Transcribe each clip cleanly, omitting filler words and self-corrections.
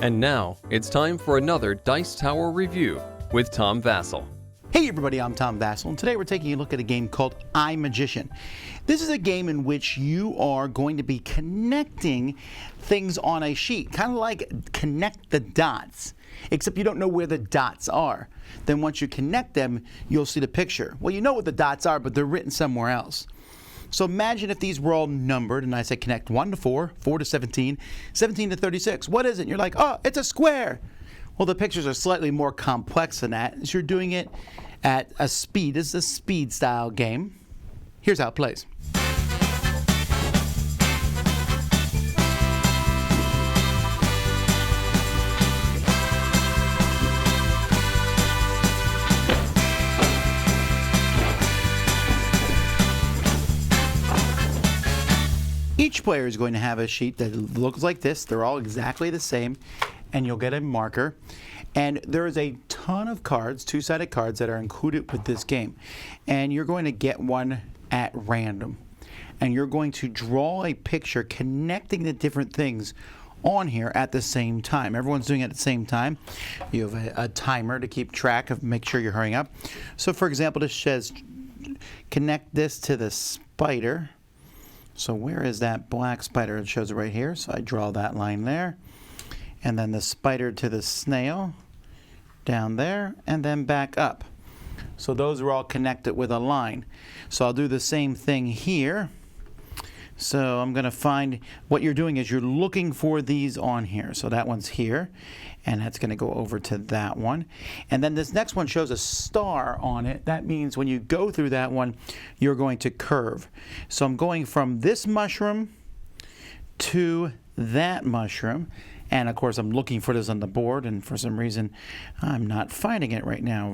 And now, it's time for another Dice Tower review with Tom Vasel. Hey everybody, I'm Tom Vasel, and today we're taking a look at a game called Imagician. This is a game in which you are going to be connecting things on a sheet, kind of like connect the dots, except you don't know where the dots are. Then once you connect them, you'll see the picture. Well, you know what the dots are, but they're written somewhere else. So imagine if these were all numbered, and I said connect 1 to 4, 4 to 17, 17 to 36. What is it? And you're like, oh, it's a square. Well, the pictures are slightly more complex than that, as you're doing it at a speed. This is a speed style game. Here's how it plays. Each player is going to have a sheet that looks like this. They're all exactly the same, and you'll get a marker. And there is a ton of cards, two-sided cards, that are included with this game. And you're going to get one at random. And you're going to draw a picture connecting the different things on here at the same time. Everyone's doing it at the same time. You have a timer to keep track of, make sure you're hurrying up. So for example, this says connect this to the spider. So where is that black spider? It shows it right here. So I draw that line there. And then the spider to the snail down there, and then back up. So those are all connected with a line. So I'll do the same thing here. So I'm going to find, what you're doing is you're looking for these on here. So that one's here, and that's going to go over to that one. And then this next one shows a star on it. That means when you go through that one, you're going to curve. So I'm going from this mushroom to that mushroom. And of course, I'm looking for this on the board, and for some reason, I'm not finding it right now.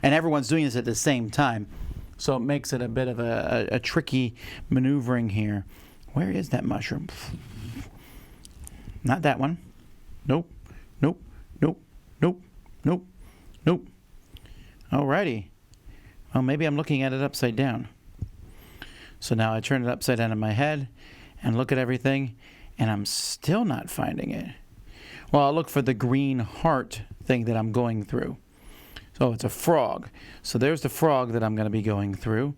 And everyone's doing this at the same time. So it makes it a bit of a tricky maneuvering here. Where is that mushroom? Not that one. Nope, nope, nope, nope, nope, nope. Alrighty. Well, maybe I'm looking at it upside down. So now I turn it upside down in my head and look at everything, and I'm still not finding it. Well, I'll look for the green heart thing that I'm going through. So it's a frog. So there's the frog that I'm going to be going through,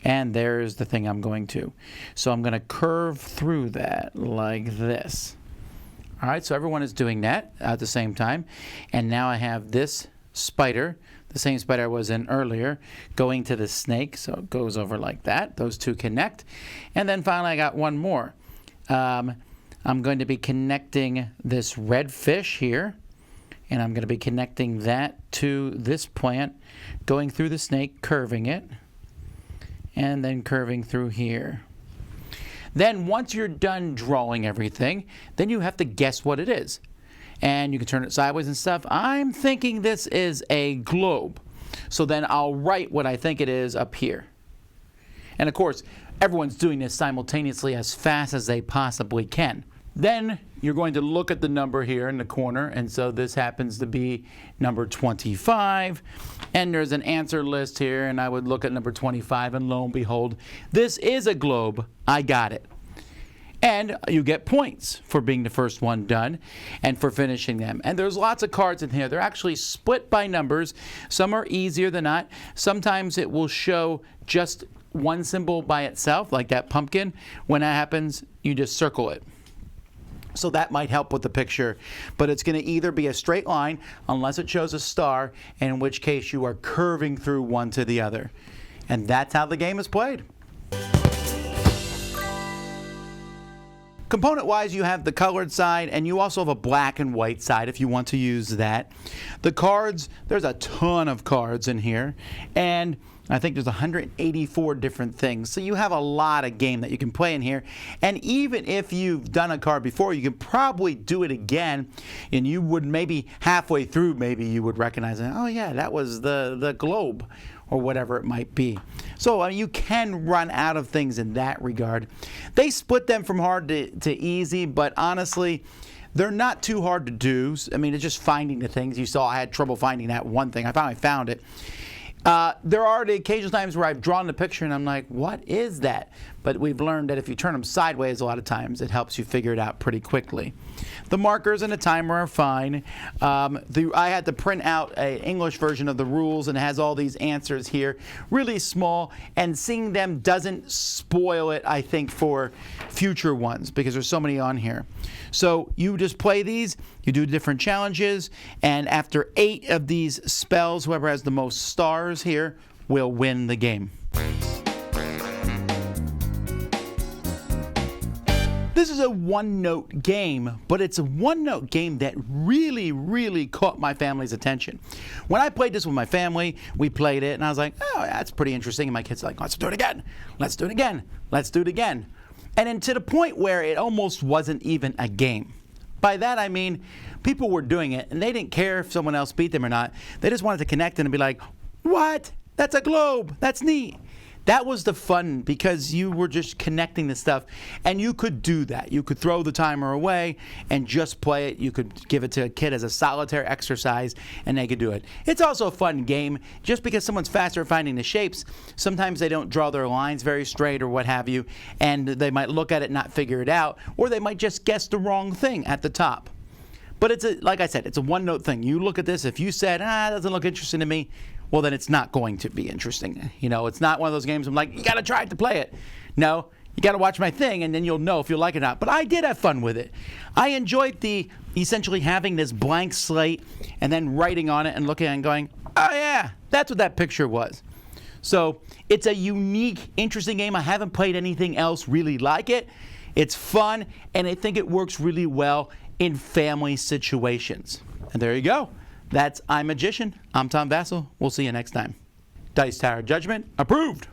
and there's the thing I'm going to. So I'm going to curve through that like this. All right, so everyone is doing that at the same time. And now I have this spider, the same spider I was in earlier, going to the snake. So it goes over like that. Those two connect. And then finally I got one more. I'm going to be connecting this red fish here, and I'm going to be connecting that to this plant, going through the snake, curving it, and then curving through here. Then once you're done drawing everything, then you have to guess what it is. And you can turn it sideways and stuff. I'm thinking this is a globe. So then I'll write what I think it is up here. And of course, everyone's doing this simultaneously as fast as they possibly can. Then you're going to look at the number here in the corner, and so this happens to be number 25, and there's an answer list here, and I would look at number 25, and lo and behold, this is a globe. I got it. And you get points for being the first one done and for finishing them. And there's lots of cards in here. They're actually split by numbers. Some are easier than not. Sometimes it will show just one symbol by itself, like that pumpkin. When that happens, you just circle it. So that might help with the picture, but it's going to either be a straight line unless it shows a star, in which case you are curving through one to the other. And that's how the game is played. Component-wise, you have the colored side, and you also have a black and white side if you want to use that. The cards, there's a ton of cards in here, and I think there's 184 different things. So you have a lot of game that you can play in here. And even if you've done a card before, you can probably do it again, and you would maybe halfway through, maybe you would recognize it. Oh yeah, that was the globe, or whatever it might be. So you can run out of things in that regard. They split them from hard to easy, but honestly, they're not too hard to do. I mean, it's just finding the things. You saw I had trouble finding that one thing. I finally found it. There are the occasional times where I've drawn the picture and I'm like, what is that? But we've learned that if you turn them sideways a lot of times, it helps you figure it out pretty quickly. The markers and the timer are fine. I had to print out an English version of the rules, and it has all these answers here, really small, and seeing them doesn't spoil it, I think, for future ones, because there's so many on here. So you just play these, you do different challenges, and after 8 of these spells, whoever has the most stars here will win the game. This is a one-note game, but it's a one-note game that really, really caught my family's attention. When I played this with my family, we played it, and I was like, oh, that's pretty interesting. And my kids are like, let's do it again. Let's do it again. Let's do it again. And then to the point where it almost wasn't even a game. By that, I mean, people were doing it, and they didn't care if someone else beat them or not. They just wanted to connect and be like, what? That's a globe. That's neat. That was the fun, because you were just connecting the stuff, and you could do that. You could throw the timer away and just play it. You could give it to a kid as a solitaire exercise, and they could do it. It's also a fun game. Just because someone's faster at finding the shapes, sometimes they don't draw their lines very straight or what have you, and they might look at it and not figure it out, or they might just guess the wrong thing at the top. But like I said, it's a one-note thing. You look at this, if you said, it doesn't look interesting to me, well, then it's not going to be interesting. You know, it's not one of those games I'm like, you got to try it to play it. No, you got to watch my thing, and then you'll know if you like it or not. But I did have fun with it. I enjoyed essentially having this blank slate and then writing on it and looking and going, oh, yeah, that's what that picture was. So it's a unique, interesting game. I haven't played anything else really like it. It's fun, and I think it works really well in family situations. And there you go. That's Imagician. I'm Tom Vasel. We'll see you next time. Dice Tower Judgment approved.